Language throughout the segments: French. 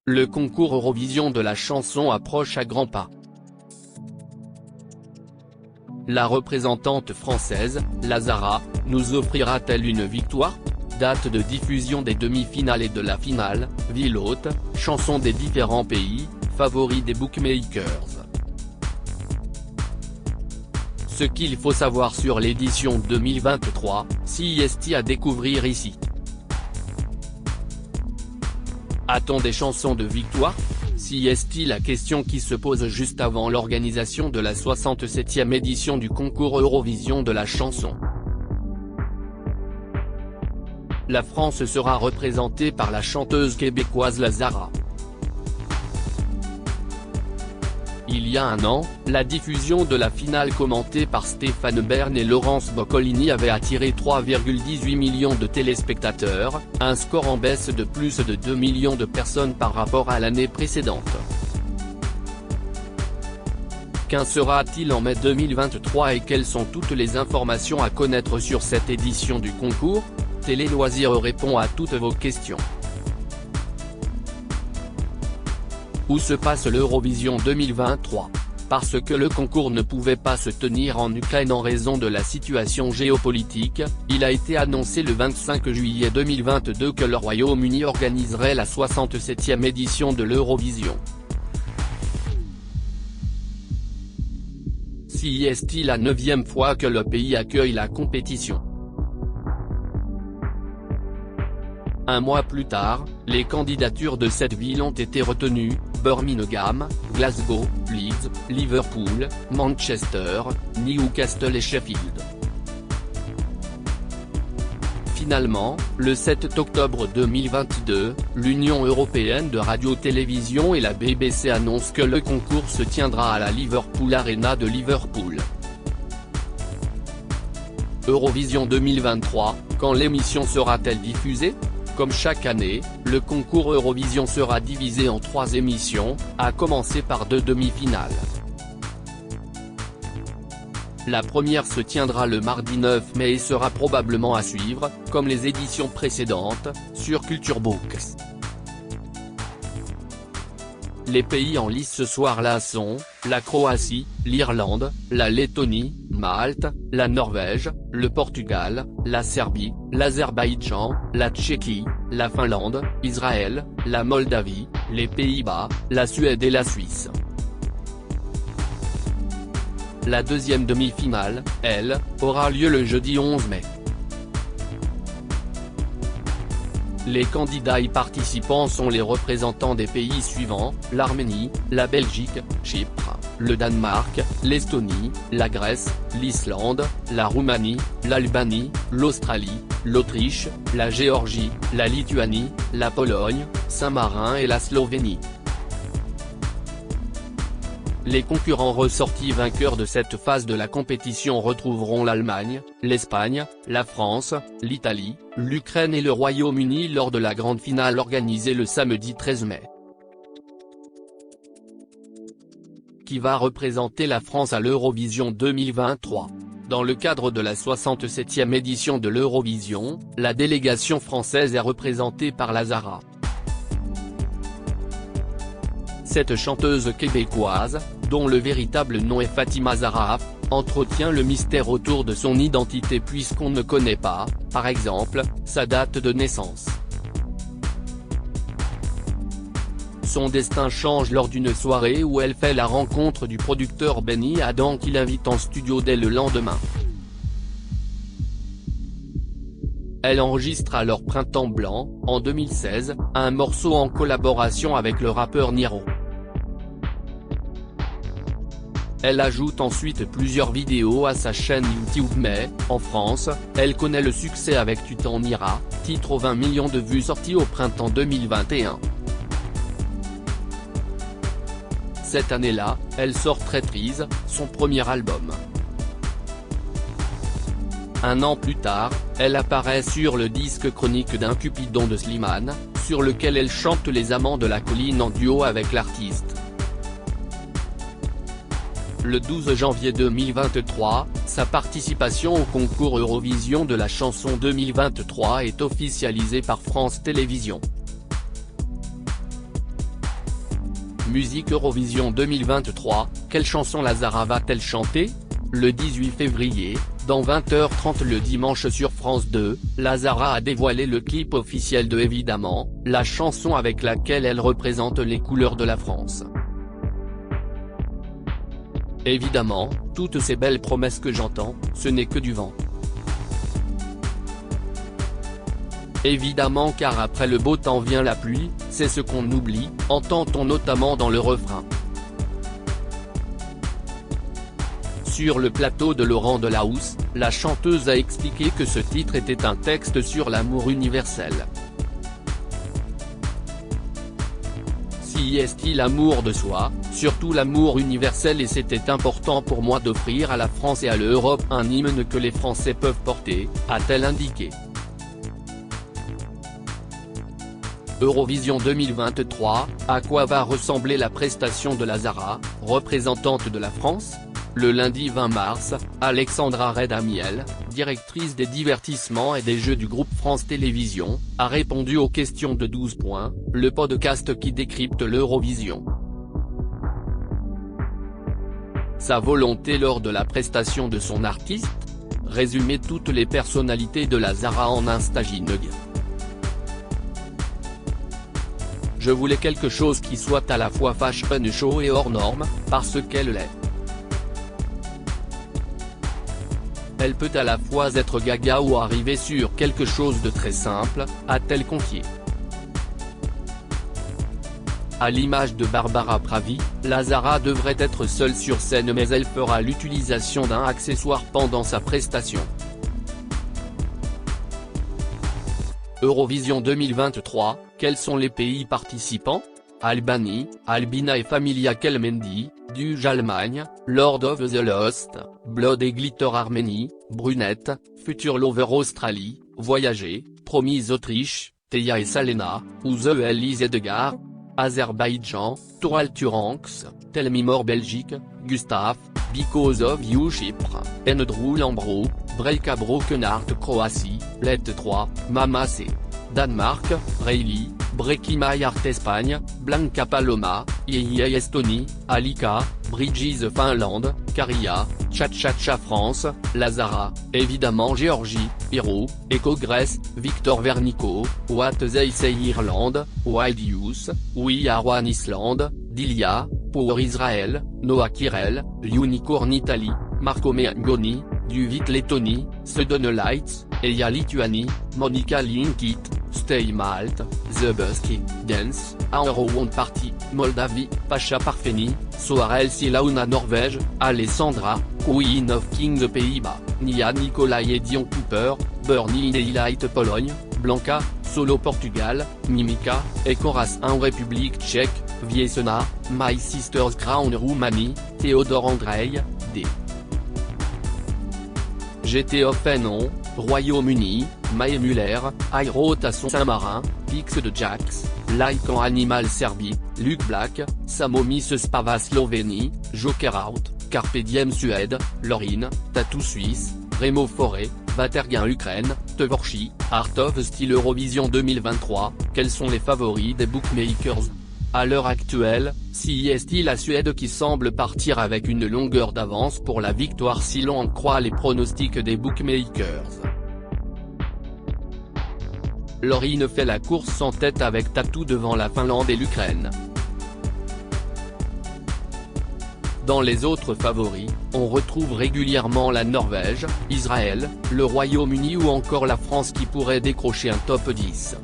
le concours Eurovision de la chanson approche à grands pas. La représentante française, Lazara, nous offrira-t-elle une victoire ? Date de diffusion des demi-finales et de la finale, ville hôte, chansons des différents pays, favoris des bookmakers. Ce qu'il faut savoir sur l'édition 2023, CIST à découvrir ici. A-t-on des chansons de victoire ? CIST la question qui se pose juste avant l'organisation de la 67e édition du concours Eurovision de la chanson. La France sera représentée par la chanteuse québécoise Lazara. Il y a un an, la diffusion de la finale commentée par Stéphane Bern et Laurence Boccolini avait attiré 3,18 millions de téléspectateurs, un score en baisse de plus de 2 millions de personnes par rapport à l'année précédente. Qu'en sera-t-il en mai 2023 et quelles sont toutes les informations à connaître sur cette édition du concours ? Télé Loisirs répond à toutes vos questions. Où se passe l'Eurovision 2023 ? Parce que le concours ne pouvait pas se tenir en Ukraine en raison de la situation géopolitique, il a été annoncé le 25 juillet 2022 que le Royaume-Uni organiserait la 67e édition de l'Eurovision. CIST la 9e fois que le pays accueille la compétition. Un mois plus tard, les candidatures de cette ville ont été retenues, Birmingham, Glasgow, Leeds, Liverpool, Manchester, Newcastle et Sheffield. Finalement, le 7 octobre 2022, l'Union européenne de radio-télévision et la BBC annoncent que le concours se tiendra à la Liverpool Arena de Liverpool. Eurovision 2023, quand l'émission sera-t-elle diffusée ? Comme chaque année, le concours Eurovision sera divisé en 3 émissions, à commencer par 2 demi-finales. La première se tiendra le mardi 9 mai et sera probablement à suivre, comme les éditions précédentes, sur Culture Box. Les pays en lice ce soir-là sont, la Croatie, l'Irlande, la Lettonie, Malte, la Norvège, le Portugal, la Serbie, l'Azerbaïdjan, la Tchéquie, la Finlande, Israël, la Moldavie, les Pays-Bas, la Suède et la Suisse. La deuxième demi-finale, elle, aura lieu le jeudi 11 mai. Les candidats y participants sont les représentants des pays suivants, l'Arménie, la Belgique, Chypre, le Danemark, l'Estonie, la Grèce, l'Islande, la Roumanie, l'Albanie, l'Australie, l'Autriche, la Géorgie, la Lituanie, la Pologne, Saint-Marin et la Slovénie. Les concurrents ressortis vainqueurs de cette phase de la compétition retrouveront l'Allemagne, l'Espagne, la France, l'Italie, l'Ukraine et le Royaume-Uni lors de la grande finale organisée le samedi 13 mai. Qui va représenter la France à l'Eurovision 2023 ? Dans le cadre de la 67e édition de l'Eurovision, la délégation française est représentée par Lazara. Cette chanteuse québécoise, dont le véritable nom est Fatima Zahra, entretient le mystère autour de son identité puisqu'on ne connaît pas, par exemple, sa date de naissance. Son destin change lors d'une soirée où elle fait la rencontre du producteur Benny Adam qui l'invite en studio dès le lendemain. Elle enregistre alors Printemps Blanc, en 2016, un morceau en collaboration avec le rappeur Niro. Elle ajoute ensuite plusieurs vidéos à sa chaîne YouTube mais, en France, elle connaît le succès avec Tu t'en iras, titre aux 20 millions de vues sorti au printemps 2021. Cette année-là, elle sort Traîtrise, son premier album. Un an plus tard, elle apparaît sur le disque Chronique d'un Cupidon de Slimane, sur lequel elle chante Les Amants de la Colline en duo avec l'artiste. Le 12 janvier 2023, sa participation au concours Eurovision de la chanson 2023 est officialisée par France Télévisions. Musique Eurovision 2023, quelle chanson la Zara va-t-elle chanter? Le 18 février, dans 20h30 le dimanche sur France 2, la Zara a dévoilé le clip officiel de Évidemment, la chanson avec laquelle elle représente les couleurs de la France. Évidemment, toutes ces belles promesses que j'entends, ce n'est que du vent. Évidemment, car après le beau temps vient la pluie, c'est ce qu'on oublie, entend-on notamment dans le refrain. Sur le plateau de Laurent Delahousse, la chanteuse a expliqué que ce titre était un texte sur l'amour universel. Si est-il l'amour de soi, surtout l'amour universel, et c'était important pour moi d'offrir à la France et à l'Europe un hymne que les Français peuvent porter, a-t-elle indiqué. Eurovision 2023, à quoi va ressembler la prestation de la Zara, représentante de la France? Le lundi 20 mars, Alexandra Redamiel, directrice des divertissements et des jeux du groupe France Télévisions, a répondu aux questions de 12 points, le podcast qui décrypte l'Eurovision. Sa volonté lors de la prestation de son artiste? Résumer toutes les personnalités de la Zara en Instaginug. Je voulais quelque chose qui soit à la fois fashion show et hors norme, parce qu'elle l'est. Elle peut à la fois être gaga ou arriver sur quelque chose de très simple, a-t-elle confié. À l'image de Barbara Pravi, la Zara devrait être seule sur scène, mais elle fera l'utilisation d'un accessoire pendant sa prestation. Eurovision 2023, quels sont les pays participants? Albanie, Albina et Familia Kelmendi, Duge Allemagne, Lord of the Lost, Blood et Glitter Arménie, Brunette, Future Lover Australie, Voyager, Promise Autriche, Teia et Salena, Ouze Elise Edgar, Azerbaïdjan, Toral Turanx, Tell Me More Belgique, Gustave, Because of You Chypre, Endrou Lambro, Breika Broken Heart Croatie, Let 3, Mama C. Danemark, Reilly, Breaky My Heart Espagne, Blanca Paloma, Yeye Estonie, Alika, Bridges Finlande, Caria, Cha France, Lazara, évidemment Géorgie, Hiro, Echo Grèce, Victor Vernico, What They Say Irlande, Wild Youth, We Are One Islande, Dilia, Pour Israël, Noah Kirel, Unicorn Italie, Marco Mengoni, Duvit Lettonie, Sudden Lights, Eya Lituanie, Monica Linkit, Stay Malte, The Busky, Dance, Aero Won't Party, Moldavie, Pacha Parfeni, Soarel Silauna Norvège, Alessandra, Queen of Kings Pays-Bas, Nia Nicolai et Dion Cooper, Bernie Daylight Pologne, Blanca, Solo Portugal, Mimica, Ekoras 1 République Tchèque, Viesena, My Sister's Crown Roumanie, Théodore Andrei, D. GT of Fénon, Royaume-Uni, Mae Muller, Airo Tasson Saint-Marin, Pix de Jax, Like en Animal Serbie, Luc Black, Samomis Spava Slovénie, Joker Out, Carpe Diem Suède, Lorine, Tatou Suisse, Remo Forêt, Vaterguin Ukraine, Tevorchi, Art of Style Eurovision 2023, quels sont les favoris des bookmakers? À l'heure actuelle, si est-il la Suède qui semble partir avec une longueur d'avance pour la victoire si l'on en croit les pronostics des bookmakers. Lorine fait la course en tête avec Tatou devant la Finlande et l'Ukraine. Dans les autres favoris, on retrouve régulièrement la Norvège, Israël, le Royaume-Uni ou encore la France qui pourrait décrocher un top 10.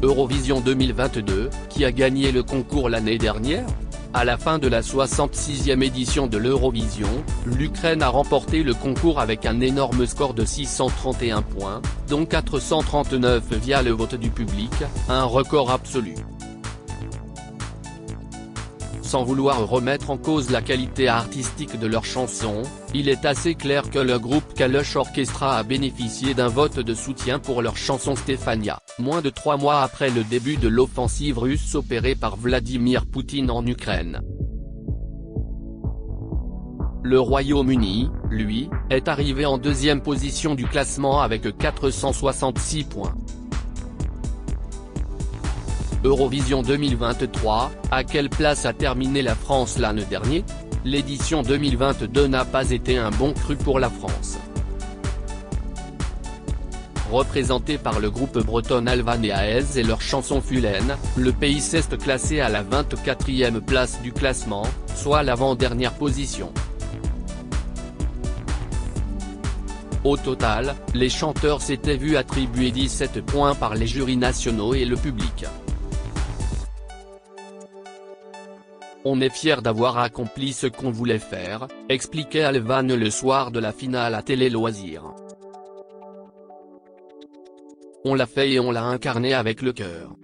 Eurovision 2022, qui a gagné le concours l'année dernière? À la fin de la 66e édition de l'Eurovision, l'Ukraine a remporté le concours avec un énorme score de 631 points, dont 439 via le vote du public, un record absolu. Sans vouloir remettre en cause la qualité artistique de leurs chansons, il est assez clair que le groupe Kalush Orchestra a bénéficié d'un vote de soutien pour leur chanson Stefania, moins de 3 mois après le début de l'offensive russe opérée par Vladimir Poutine en Ukraine. Le Royaume-Uni, lui, est arrivé en deuxième position du classement avec 466 points. Eurovision 2023, à quelle place a terminé la France l'année dernière? L'édition 2022 n'a pas été un bon cru pour la France. Représenté par le groupe breton Alvan et Aez et leur chanson Fulène, le pays s'est classé à la 24e place du classement, soit l'avant-dernière position. Au total, les chanteurs s'étaient vus attribuer 17 points par les jurys nationaux et le public. On est fiers d'avoir accompli ce qu'on voulait faire, expliquait Alvan le soir de la finale à Télé Loisirs. On l'a fait et on l'a incarné avec le cœur.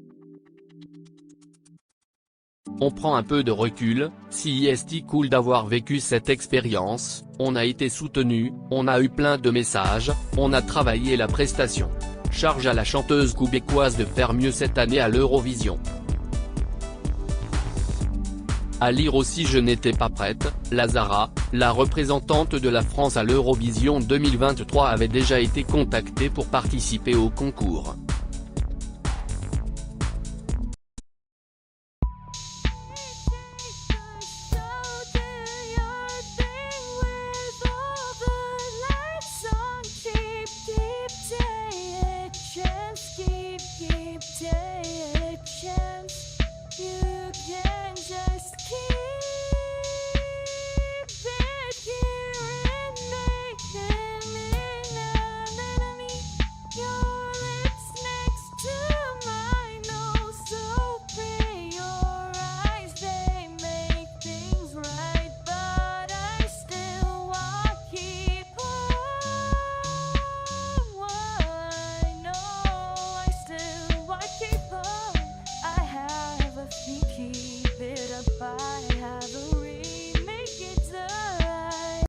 On prend un peu de recul, si c'est cool d'avoir vécu cette expérience, on a été soutenu, on a eu plein de messages, on a travaillé la prestation. Charge à la chanteuse québécoise de faire mieux cette année à l'Eurovision. À lire aussi Je n'étais pas prête, Lazara, la représentante de la France à l'Eurovision 2023 avait déjà été contactée pour participer au concours. Keep it up.